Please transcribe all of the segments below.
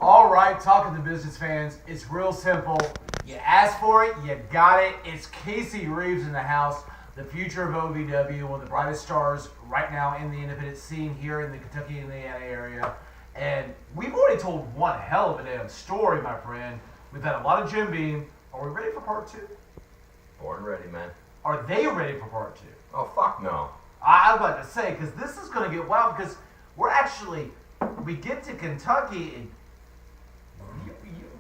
All right, talking to business fans, it's real simple. You asked for it, you got it. It's Casey Reeves in the house, the future of OVW, one of the brightest stars right now in the independent scene here in the Kentucky, Indiana area. And we've already told one hell of a damn story, my friend. We've had a lot of Jim Beam. Are we ready for part two? Born ready, man. Are they ready for part two? Oh, fuck no. I was about to say, because this is going to get wild, because we get to Kentucky, and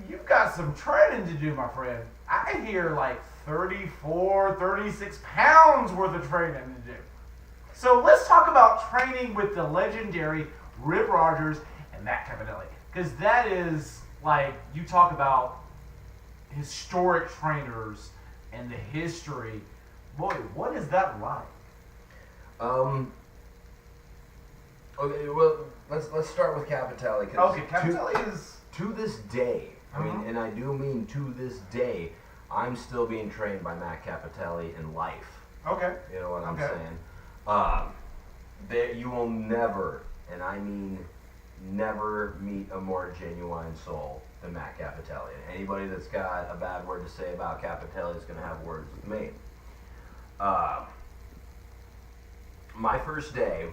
you've got some training to do, my friend. I hear like 34, 36 pounds worth of training to do. So let's talk about training with the legendary Rip Rogers and Matt Capitelli. Because that is, like, you talk about historic trainers and the history. Boy, what is that like? Okay, well, let's start with Capitelli. Okay, Capitelli is... To this day, I mean, and I do mean to this day, I'm still being trained by Matt Capitelli in life. Okay. You know what I'm Okay. saying? You will never, and I mean never, meet a more genuine soul than Matt Capitelli. And anybody that's got a bad word to say about Capitelli is going to have words with me. My first day,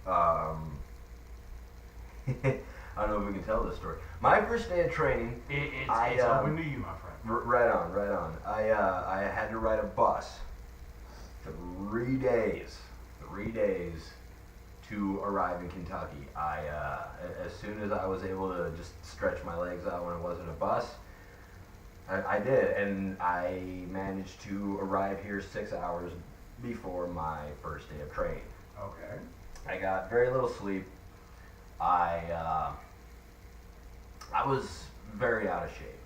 I don't know if we can tell this story. My first day of training, It's open to you, my friend. right on. I had to ride a bus 3 days to arrive in Kentucky. As soon as I was able to just stretch my legs out when it wasn't a bus, I did, and I managed to arrive here 6 hours before my first day of training. Okay. I got very little sleep. I was very out of shape,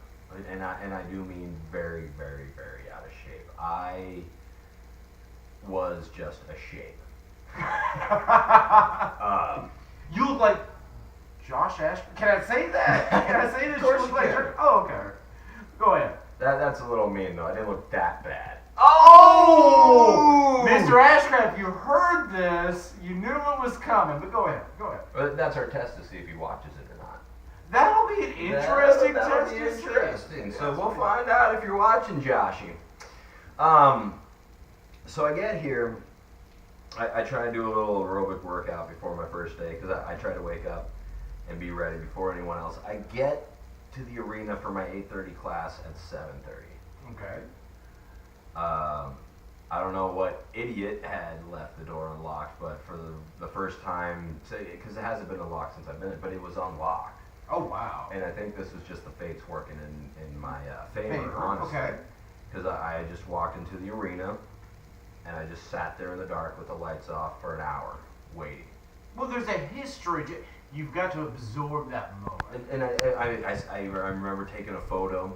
and I do mean very, very, very out of shape. I was just a shape. You look like Josh Ashby. Can I say that? Can I say that? Of course you look you like can. Oh, okay. Go ahead. That's a little mean, though. I didn't look that bad. Oh! Mr. Ashcraft, you heard this. You knew it was coming, but go ahead. But that's our test to see if he watches it or not. That'll be an interesting That'll test be to see. interesting. So we'll find out if you're watching, Joshy. So I get here. I try to do a little aerobic workout before my first day because I try to wake up and be ready before anyone else. I get to the arena for my 8:30 class at 7:30. Okay. I don't know what idiot had left the door unlocked, but for the first time, because it hasn't been unlocked since I've been in, but it was unlocked. Oh, wow. And I think this was just the fates working in my favor, honestly. Okay. Because I just walked into the arena, and I just sat there in the dark with the lights off for an hour, waiting. Well, there's a history. You've got to absorb that moment. And I remember taking a photo,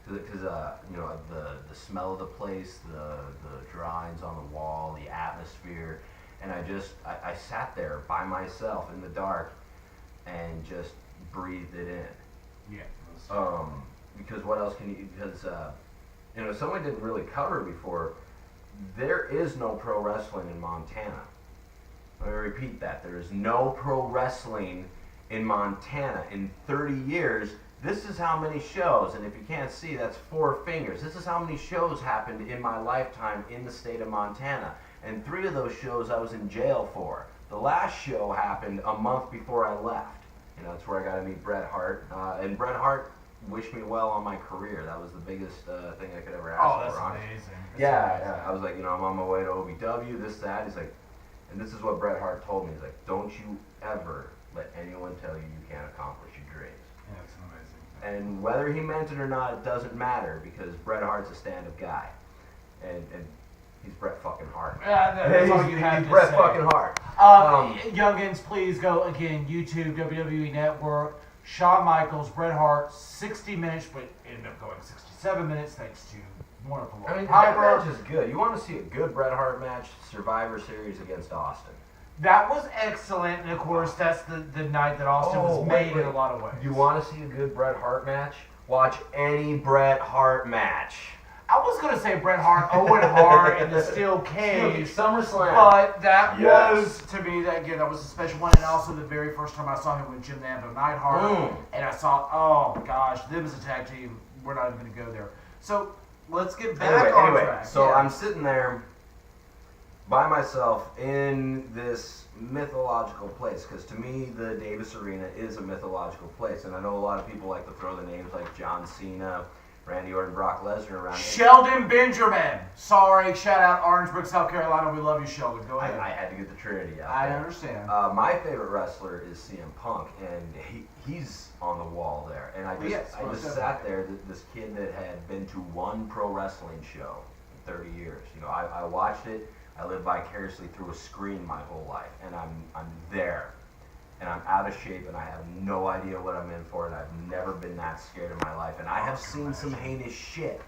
because you know, the smell of the place, the drawings on the wall, the atmosphere, and I sat there by myself in the dark, and just breathed it in. Yeah. Because what else can you? Because you know, someone didn't really cover before. There is no pro wrestling in Montana. Let me repeat that. There is no pro wrestling in Montana. In 30 years, this is how many shows, and if you can't see, that's 4 fingers. This is how many shows happened in my lifetime in the state of Montana. And 3 of those shows I was in jail for. The last show happened a month before I left. You know, that's where I got to meet Bret Hart. And Bret Hart wished me well on my career. That was the biggest thing I could ever ask for. Oh, that's amazing. Yeah. I was like, you know, I'm on my way to OVW, this, that. He's like, and this is what Bret Hart told me. He's like, don't you ever let anyone tell you you can't accomplish your dreams. Yeah, that's amazing. And whether he meant it or not, it doesn't matter because Bret Hart's a stand-up guy. And he's Bret fucking Hart. That's all you have he's to Bret say. fucking Hart. Youngins, please go again. YouTube, WWE Network, Shawn Michaels, Bret Hart, 60 minutes, but ended up going 67 minutes thanks to wonderful I mean, Piper. that match is good. You want to see a good Bret Hart match, Survivor Series against Austin. That was excellent, and of course, that's the night that Austin was made in a lot of ways. You want to see a good Bret Hart match? Watch any Bret Hart match. I was going to say Bret Hart, Owen Hart in the steel cage. SummerSlam. But that Yes. was, to me, that was a special one. And also the very first time I saw him with Jim Nando Neidhart. And I saw, oh gosh, them as a tag team, we're not even going to go there. So let's get back on track. So I'm sitting there by myself in this mythological place, because to me the Davis Arena is a mythological place, and I know a lot of people like to throw the names like John Cena, Randy Orton, Brock Lesnar around. Sheldon Benjamin. Sorry, shout out Orangeburg, South Carolina. We love you, Sheldon. Go ahead. I had to get the Trinity out. I there. understand. My favorite wrestler is CM Punk, and he's on the wall there. And I just sat there, this kid that had been to one pro wrestling show in 30 years. You know, I watched it. I lived vicariously through a screen my whole life, and I'm there, and I'm out of shape, and I have no idea what I'm in for, and I've never been that scared in my life. And I have seen some heinous shit.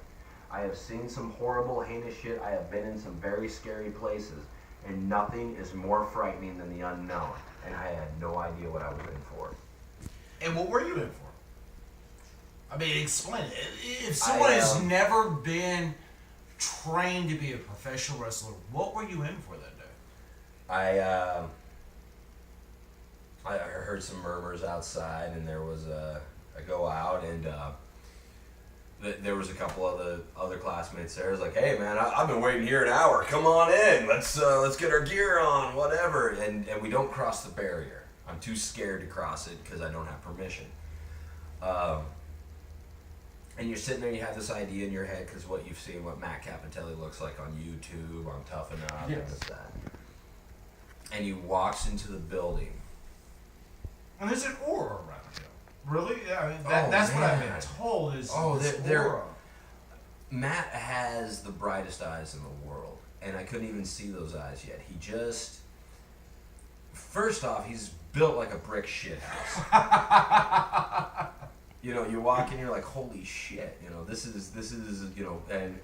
I have seen some horrible, heinous shit. I have been in some very scary places, and nothing is more frightening than the unknown. And I had no idea what I was in for. And what were you in for? I mean, explain it. If someone has never been trained to be a professional wrestler, what were you in for that day? I heard some murmurs outside, and there was I go out, and there was a couple of the other classmates there. I was like, "Hey, man, I've been waiting here an hour. Come on in. Let's get our gear on, whatever." And we don't cross the barrier. I'm too scared to cross it because I don't have permission. And you're sitting there, you have this idea in your head because what you've seen, what Matt Capitelli looks like on YouTube, on Tough Enough, and this, that. And he walks into the building. And there's an aura around him. Really? I mean, that's what I've been told is this aura. Matt has the brightest eyes in the world, and I couldn't even see those eyes yet. He just, first off, he's built like a brick shit house. You know, you walk in, you're like, holy shit, you know, this is, you know, and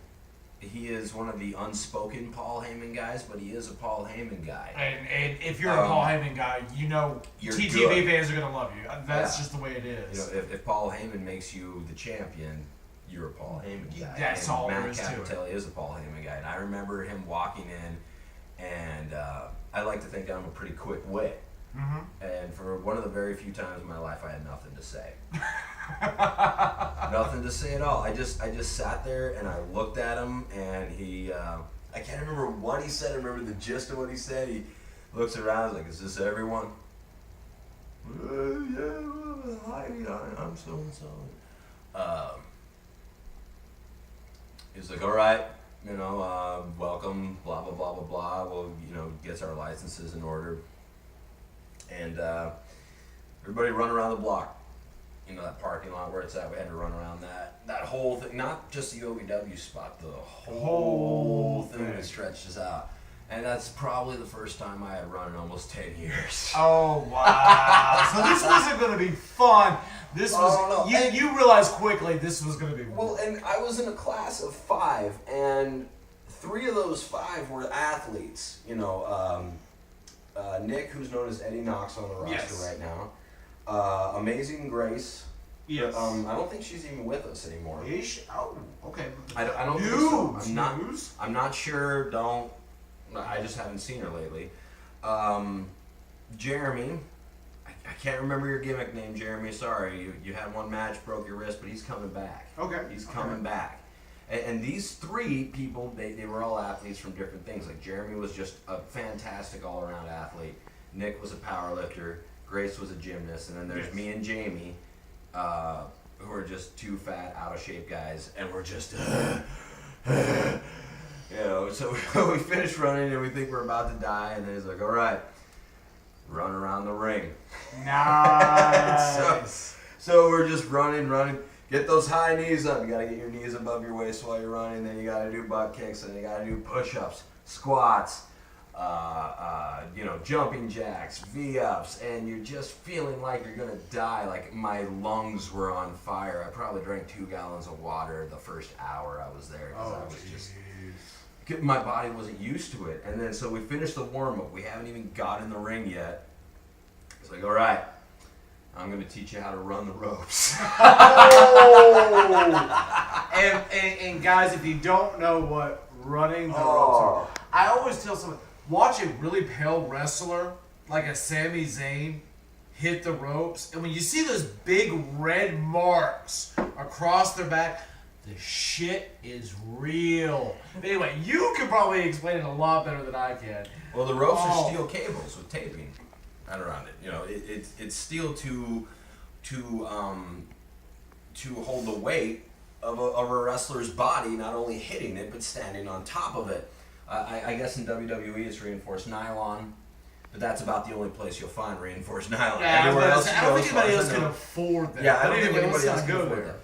he is one of the unspoken Paul Heyman guys, but he is a Paul Heyman guy. And if you're a Paul Heyman guy, you know TTV fans are going to love you. That's just the way it is. You know, if Paul Heyman makes you the champion, you're a Paul Heyman guy. That's all there is to it. Matt Capitelli is a Paul Heyman guy. And I remember him walking in, and I like to think I'm a pretty quick wit. Mm-hmm. And for one of the very few times in my life, I had nothing to say. Nothing to say at all. I just sat there and I looked at him, and he I can't remember what he said. I remember the gist of what he said. He looks around, he's like, "Is this everyone?" Yeah, hi, I'm so and so. He's like, "All right, you know, welcome, blah blah blah blah blah." Well, you know, gets our licenses in order, and everybody run around the block. You know, that parking lot where it's at, we had to run around that whole thing, not just the OVW spot, the whole thing that stretches out. And that's probably the first time I had run in almost 10 years. Oh, wow. So this wasn't going to be fun. This was, you realized quickly this was going to be fun. Well, and I was in a class of 5, and 3 of those 5 were athletes. You know, Nick, who's known as Eddie Knox on the roster right now. Amazing Grace. Yes. I don't think she's even with us anymore. Is she? Oh, okay. I don't think so. I'm not sure. I just haven't seen her lately. Jeremy. I can't remember your gimmick name, Jeremy. Sorry. You had one match, broke your wrist, but he's coming back. Okay. He's coming back. And these 3 people, they were all athletes from different things. Like Jeremy was just a fantastic all-around athlete. Nick was a power lifter. Grace was a gymnast, and then there's me and Jamie, who are just 2 fat, out-of-shape guys, and we're just, you know, so we finish running, and we think we're about to die, and then he's like, all right, run around the ring. Nice. So we're just running, get those high knees up. You got to get your knees above your waist while you're running, then you got to do butt kicks, and you got to do push-ups, squats, you know, jumping jacks, V-ups, and you're just feeling like you're gonna die. Like my lungs were on fire. I probably drank 2 gallons of water the first hour I was there because I was just, my body wasn't used to it. And then so we finished the warm-up. We haven't even got in the ring yet. It's like, all right, I'm gonna teach you how to run the ropes. And guys, if you don't know what running the ropes are, I always tell someone, watch a really pale wrestler like a Sami Zayn hit the ropes, and when you see those big red marks across their back, the shit is real. But anyway, you could probably explain it a lot better than I can. Well, the ropes are steel cables with taping around it. You know, it's steel to hold the weight of a wrestler's body, not only hitting it but standing on top of it. I guess in WWE it's reinforced nylon, but that's about the only place you'll find reinforced nylon. Yeah, Everywhere else I don't think anybody else can afford that. Yeah, I don't think anybody else can go afford there. that.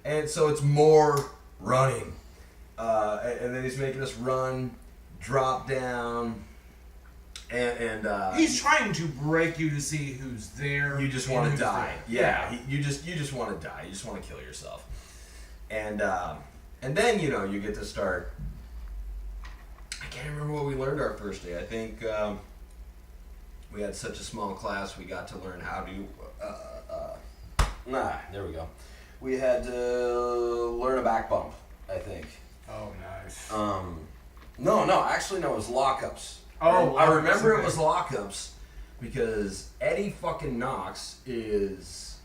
And so it's more running. And then he's making us run, drop down, and he's trying to break you to see who's there. you just want to who's die. there. Yeah, you just want to die. You just want to kill yourself. And then you get to start. I can't remember what we learned our first day. I think we had such a small class. We got to learn how to. There we go. We had to learn a back bump, I think. Oh, nice. Actually, no, it was lockups. Oh, I remember okay. it was lockups because Eddie fucking Knox is.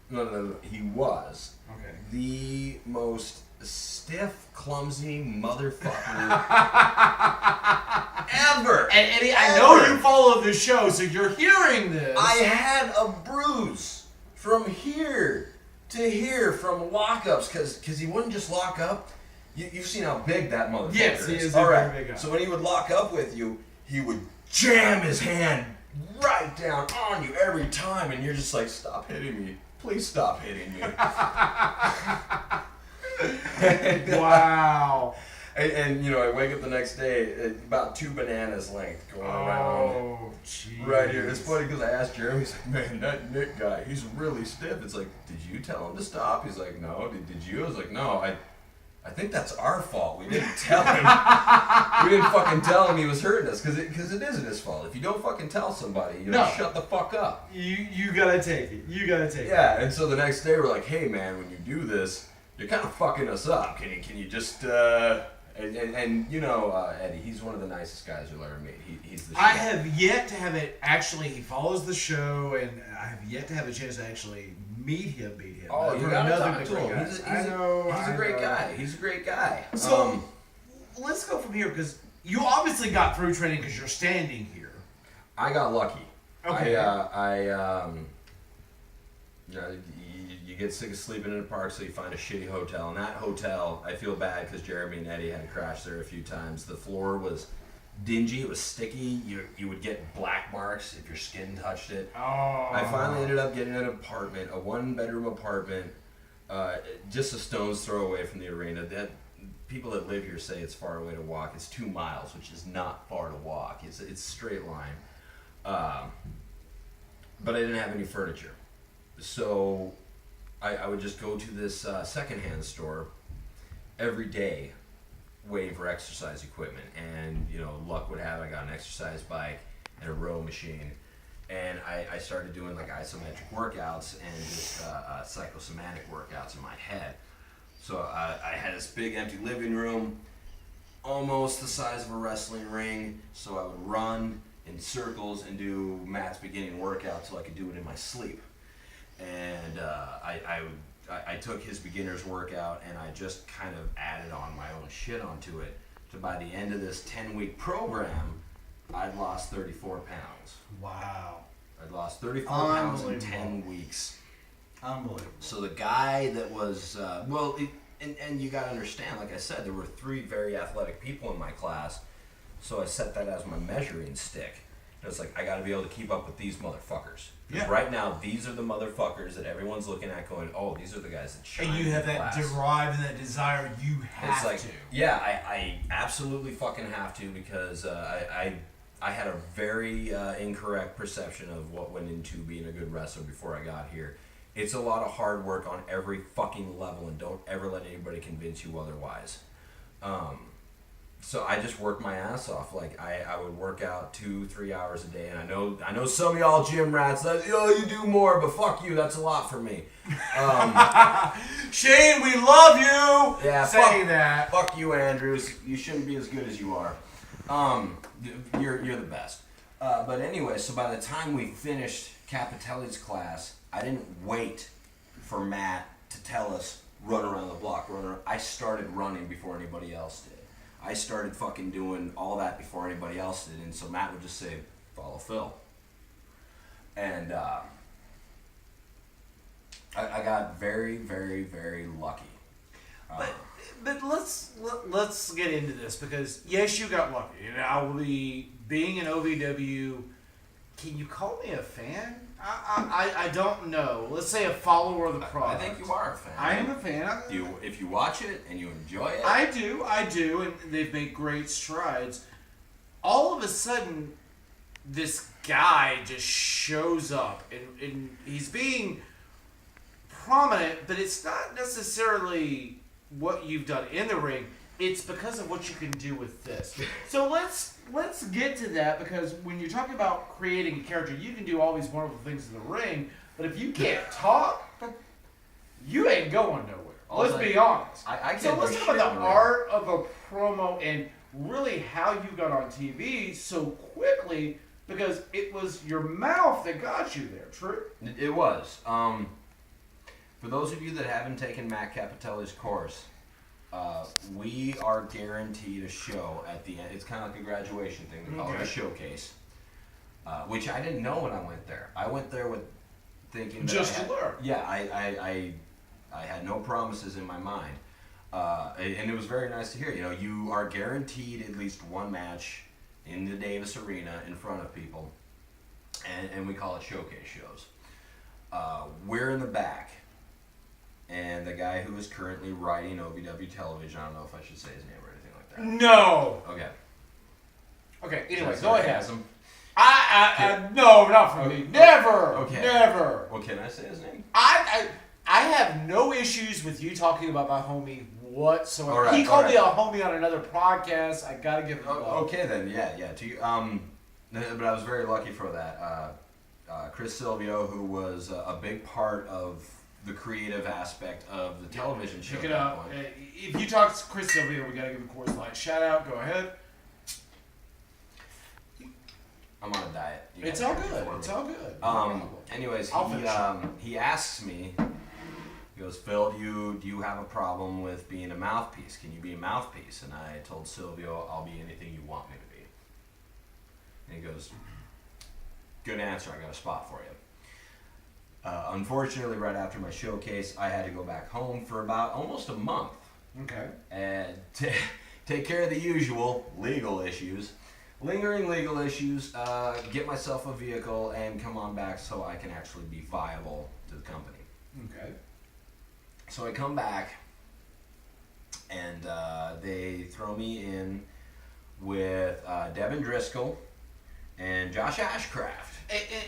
No, he was Okay. the most stiff, clumsy motherfucker ever. And Eddie, I know you follow the show, so you're hearing this. I had a bruise from here to here from lockups because he wouldn't just lock up. You've seen how big that motherfucker is. Yes, he is All a right. very big guy. So when he would lock up with you, he would jam his hand right down on you every time, and you're just like, stop hitting me. Please stop hitting me. Wow. And I wake up the next day about 2 bananas length going around. Oh, jeez. Right here. It's funny because I asked Jeremy, he's like, man, that Nick guy, he's really stiff. It's like, did you tell him to stop? He's like, no. Did you? I was like, no, I think that's our fault. We didn't tell him. We didn't fucking tell him he was hurting us because it isn't his fault. If you don't fucking tell somebody, shut the fuck up. You gotta take it. You gotta take it. Yeah, and so the next day we're like, hey man, when you do this, you're kind of fucking us up. Can you just Eddie, he's one of the nicest guys you'll ever meet. He's the shit. I have yet to have it. Actually, he follows the show, and I have yet to have a chance to actually meet him. Oh, you gotta talk to him. He's a great know. guy. He's a great guy. So let's go from here because you obviously got through training because you're standing here. I got lucky. Okay. You get sick of sleeping in a park, so you find a shitty hotel. And that hotel, I feel bad because Jeremy and Eddie had crashed there a few times. The floor was dingy. It was sticky. You would get black marks if your skin touched it. Oh. I finally ended up getting an apartment, a 1-bedroom apartment, just a stone's throw away from the arena. People that live here say it's far away to walk. It's 2 miles, which is not far to walk. It's a straight line. But I didn't have any furniture. So I would just go to this secondhand store every day waiting for exercise equipment. And, luck would have it, I got an exercise bike and a row machine. And I started doing like isometric workouts and just psychosomatic workouts in my head. So I had this big empty living room, almost the size of a wrestling ring. So I would run in circles and do Matt's beginning workout so I could do it in my sleep. And I took his beginner's workout and I just kind of added on my own shit onto it. So by the end of this 10-week program, I'd lost 34 pounds. Wow. I'd lost 34 pounds in 10 weeks. Unbelievable. So the guy that was, and you got to understand, like I said, there were 3 very athletic people in my class. So I set that as my measuring stick. And it's like, I got to be able to keep up with these motherfuckers. Because right now, these are the motherfuckers that everyone's looking at going, oh, these are the guys that shine. And you have in the that class. drive and that desire. You have to. Yeah, I absolutely fucking have to because I had a very incorrect perception of what went into being a good wrestler before I got here. It's a lot of hard work on every fucking level, and don't ever let anybody convince you otherwise. So I just worked my ass off. Like I would work out 2-3 hours a day, and I know some of y'all gym rats that you do more, but fuck you, that's a lot for me. Shane, we love you. Yeah, say that. Fuck you, Andrews. You shouldn't be as good as you are. You're the best. But anyway, so by the time we finished Capitelli's class, I didn't wait for Matt to tell us run around the block. I started running before anybody else did. I started fucking doing all that before anybody else did, and so Matt would just say, "Follow Phil," and I got very, very, very lucky. But let's get into this, because yes, you got lucky, and I will be being an OVW. Can you call me a fan? I don't know. Let's say a follower of the product. I think you are a fan. I am a fan. If you watch it and you enjoy it. I do, and they've made great strides. All of a sudden, this guy just shows up, and he's being prominent, but it's not necessarily what you've done in the ring. It's because of what you can do with this. So let's get to that, because when you're talking about creating a character, you can do all these wonderful things in the ring, but if you can't talk, you ain't going nowhere. Let's be honest. So let's talk about the art of a promo and really how you got on TV so quickly, because it was your mouth that got you there, true? It was. For those of you that haven't taken Matt Capitelli's course, we are guaranteed a show at the end. It's kind of like a graduation thing. They call it a showcase, which I didn't know when I went there. I went there with thinking that just to learn. Yeah, I had no promises in my mind, and it was very nice to hear. You know, you are guaranteed at least one match in the Davis Arena in front of people, and we call it showcase shows. We're in the back. And the guy who is currently writing OVW television, I don't know if I should say his name or anything like that. No. Okay. Anyway, go ahead. Sarcasm? No, not for me. Never. Okay. Never. Well, can I say his name? I have no issues with you talking about my homie whatsoever. All right, he called me a homie on another podcast. I gotta give him love. Okay then, yeah. To you, but I was very lucky for that. Chris Silvio, who was a big part of the creative aspect of the television show. Pick it up. If you talk to Chris Silvio, we gotta give him a Coors Light shout out. Go ahead. I'm on a diet. It's all good. It's all good. Anyways, he asks me. He goes, Phil, do you have a problem with being a mouthpiece? Can you be a mouthpiece? And I told Silvio, I'll be anything you want me to be. And he goes, good answer. I got a spot for you. Unfortunately, right after my showcase, I had to go back home for about almost a month. Okay. And take care of the usual legal issues, lingering legal issues, get myself a vehicle, and come on back so I can actually be viable to the company. Okay. So I come back, and they throw me in with Devin Driscoll and Josh Ashcraft.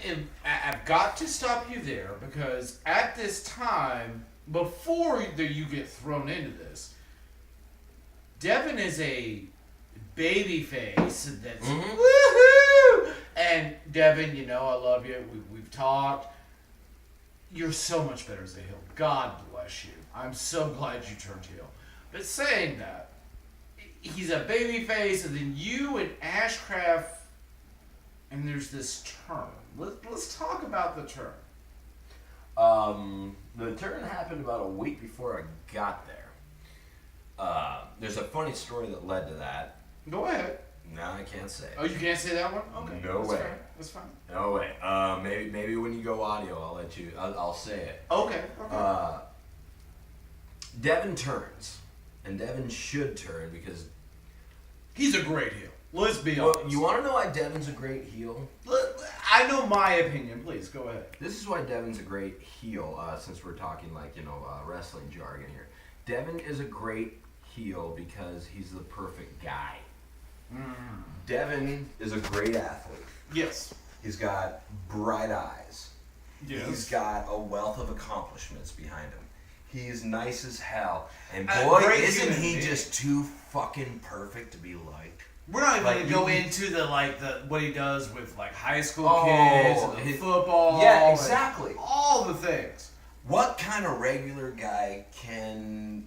And I've got to stop you there, because at this time, before you get thrown into this, Devin is a baby face that's woohoo! And Devin, you know I love you. We've talked. You're so much better as a heel. God bless you. I'm so glad you turned heel. But saying that, he's a baby face, and then you and Ashcraft. And there's this turn. Let's talk about the turn. The turn happened about a week before I got there. There's a funny story that led to that. Go ahead. No, I can't say. Oh, you can't say that one? Okay. No way. Fine. That's fine. No way. Maybe when you go audio, I'll say it. Okay. Devin turns, and Devin should turn because he's a great heel. Let's be honest. You want to know why Devin's a great heel? I know my opinion. Please go ahead. This is why Devin's a great heel. Since we're talking wrestling jargon here, Devin is a great heel because he's the perfect guy. Devin is a great athlete. Yes. He's got bright eyes. Yes. He's got a wealth of accomplishments behind him. He's nice as hell. And A boy, great isn't human he being. just too fucking perfect to be liked. We're not even Like, gonna go you- into the what he does with like high school Oh, kids, and the his- football. Yeah, and exactly. all the things. What kind of regular guy can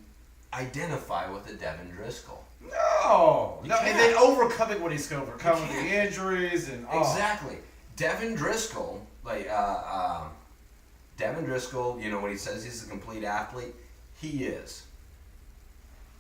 identify with a Devin Driscoll? No, You no, and can't. then overcoming what he's overcome with the can't. injuries and Exactly. Devin Driscoll, Devin Driscoll, you know, when he says he's a complete athlete, he is.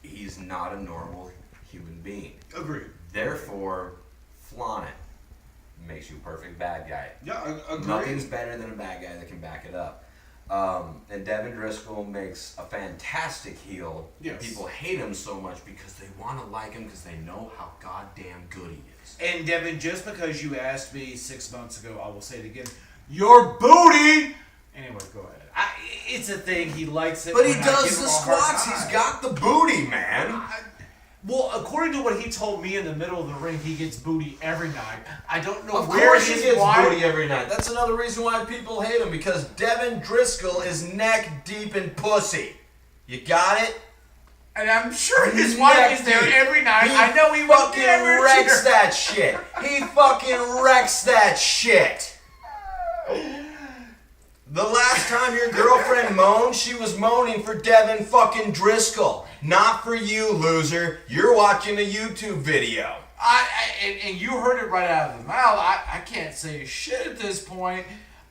He's not a normal human being. Agreed. Therefore, flaunt it. Makes you a perfect bad guy. Yeah, agreed. Nothing's better than a bad guy that can back it up. And Devin Driscoll makes a fantastic heel. Yes. People hate him so much because they want to like him because they know how goddamn good he is. And Devin, just because you asked me 6 months ago, I will say it again. Your booty. Anyway, go ahead. It's a thing. He likes it. But he when I does give the him a hard squats. time. He's got the booty, man. Well, according to what he told me in the middle of the ring, he gets booty every night. I don't know Of where course he his gets wife. booty every night. That's another reason why people hate him, because Devin Driscoll is neck deep in pussy. You got it? And I'm sure his Neck wife is there deep. every night. He I know he would fucking never wrecks cheer. that shit. He fucking wrecks that shit. The last time your girlfriend moaned, she was moaning for Devin fucking Driscoll. Not for you, loser. You're watching a YouTube video. And you heard it right out of the mouth. I can't say shit at this point.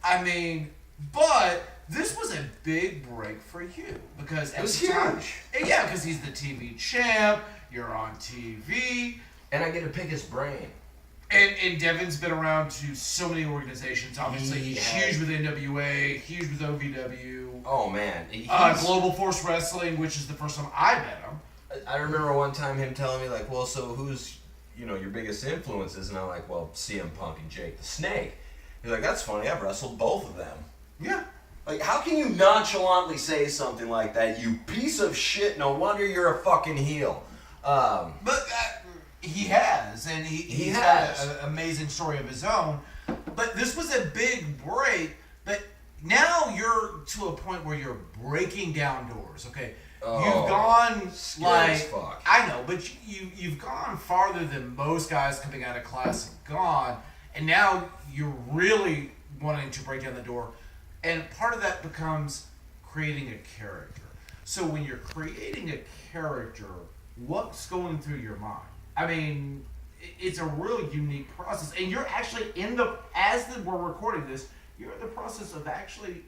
I mean, but this was a big break for you because It was at the time- huge. Yeah, because he's the TV champ. You're on TV. And I get to pick his brain. And Devin's been around to so many organizations. Obviously, He he's has. huge with NWA, huge with OVW, Oh, man. Global Force Wrestling, which is the first time I met him. I remember one time him telling me, like, well, so who's, you know, your biggest influences? And I'm like, well, CM Punk and Jake the Snake. He's like, that's funny. I've wrestled both of them. Yeah. Like, how can you nonchalantly say something like that, you piece of shit? No wonder you're a fucking heel. But he has, and he's has. got an amazing story of his own. But this was a big break. But now you're to a point where you're breaking down doors. Okay, Oh, you've gone scary as fuck. I know, but you've gone farther than most guys coming out of class have gone, and now you're really wanting to break down the door. And part of that becomes creating a character. So when you're creating a character, what's going through your mind? I mean, it's a really unique process. And you're actually we're recording this, you're in the process of actually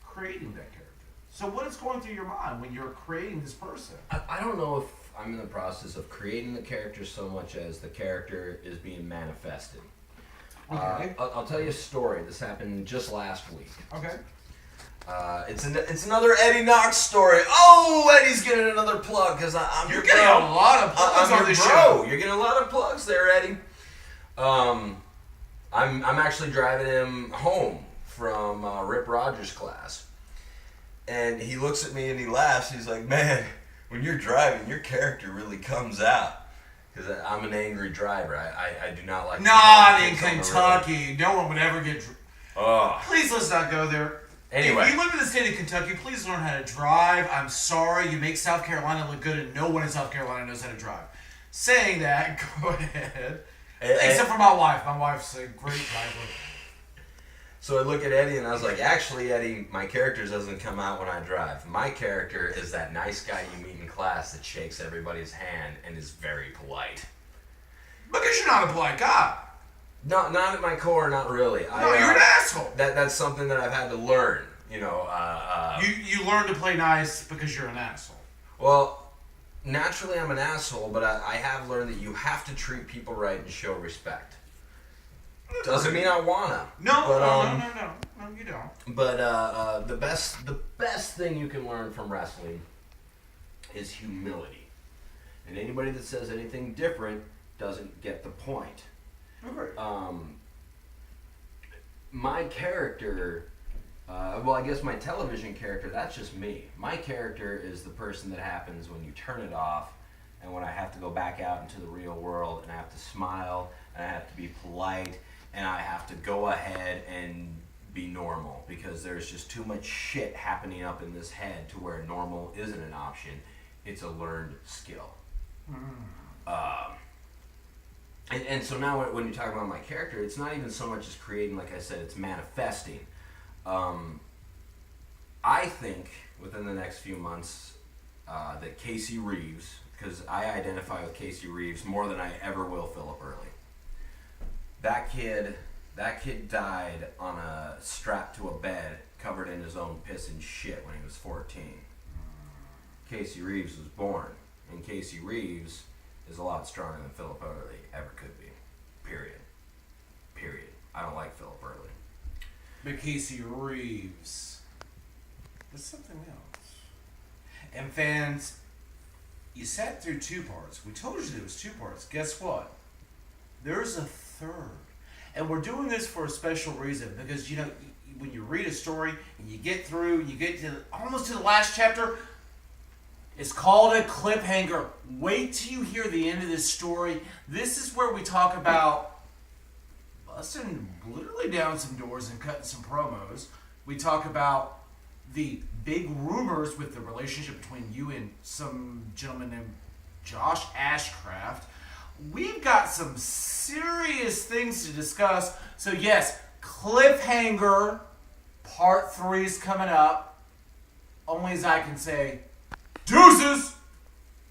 creating that character. So what is going through your mind when you're creating this person? I don't know if I'm in the process of creating the character so much as the character is being manifested. Okay. I'll tell you a story. This happened just last week. Okay. It's another Eddie Knox story. Oh, Eddie's getting another plug because I'm You're your getting bro. a lot of plugs I'm on your this bro. show. You're getting a lot of plugs there, Eddie. I'm actually driving him home from Rip Rogers' class, and he looks at me and he laughs. He's like, "Man, when you're driving, your character really comes out." Because I'm an angry driver. I do not like. Not in kids on the road. Kentucky. No one would ever get. Oh. Please let's not go there. Anyway. If you live in the state of Kentucky, please learn how to drive. I'm sorry, you make South Carolina look good, and no one in South Carolina knows how to drive. Saying that, go ahead. Except for my wife. My wife's a great driver. So I look at Eddie and I was like, actually, Eddie, my character doesn't come out when I drive. My character is that nice guy you meet in class that shakes everybody's hand and is very polite. Because you're not a polite guy. No, not at my core, not really. No, you're an asshole. That's something that I've had to learn. You know. You learn to play nice because you're an asshole. Well, naturally I'm an asshole, but I have learned that you have to treat people right and show respect. Doesn't mean I wanna. No, But, no, you don't. But the best thing you can learn from wrestling is humility. And anybody that says anything different doesn't get the point. Okay. My character, well, I guess my television character, that's just me. My character is the person that happens when you turn it off and when I have to go back out into the real world and I have to smile and I have to be polite and I have to go ahead and be normal because there's just too much shit happening up in this head to where normal isn't an option. It's a learned skill. And so now when you're talking about my character, it's not even so much as creating, like I said, it's manifesting. I think within the next few months that Casey Reeves, because I identify with Casey Reeves more than I ever will Philip Early. That kid died on a strap to a bed covered in his own piss and shit when he was 14. Casey Reeves was born, and Casey Reeves is a lot stronger than Philip Early ever could be. Period. I don't like Philip Early. But Casey Reeves is something else. And fans, you sat through 2 parts. We told you there was 2 parts. Guess what? There's a third. And we're doing this for a special reason because, you know, when you read a story and you get through, you get to almost to the last chapter, it's called a cliffhanger. Wait till you hear the end of this story. This is where we talk about busting literally down some doors and cutting some promos. We talk about the big rumors with the relationship between you and some gentleman named Josh Ashcraft. We've got some serious things to discuss. So yes, cliffhanger part 3 is coming up. Only as I can say, deuces!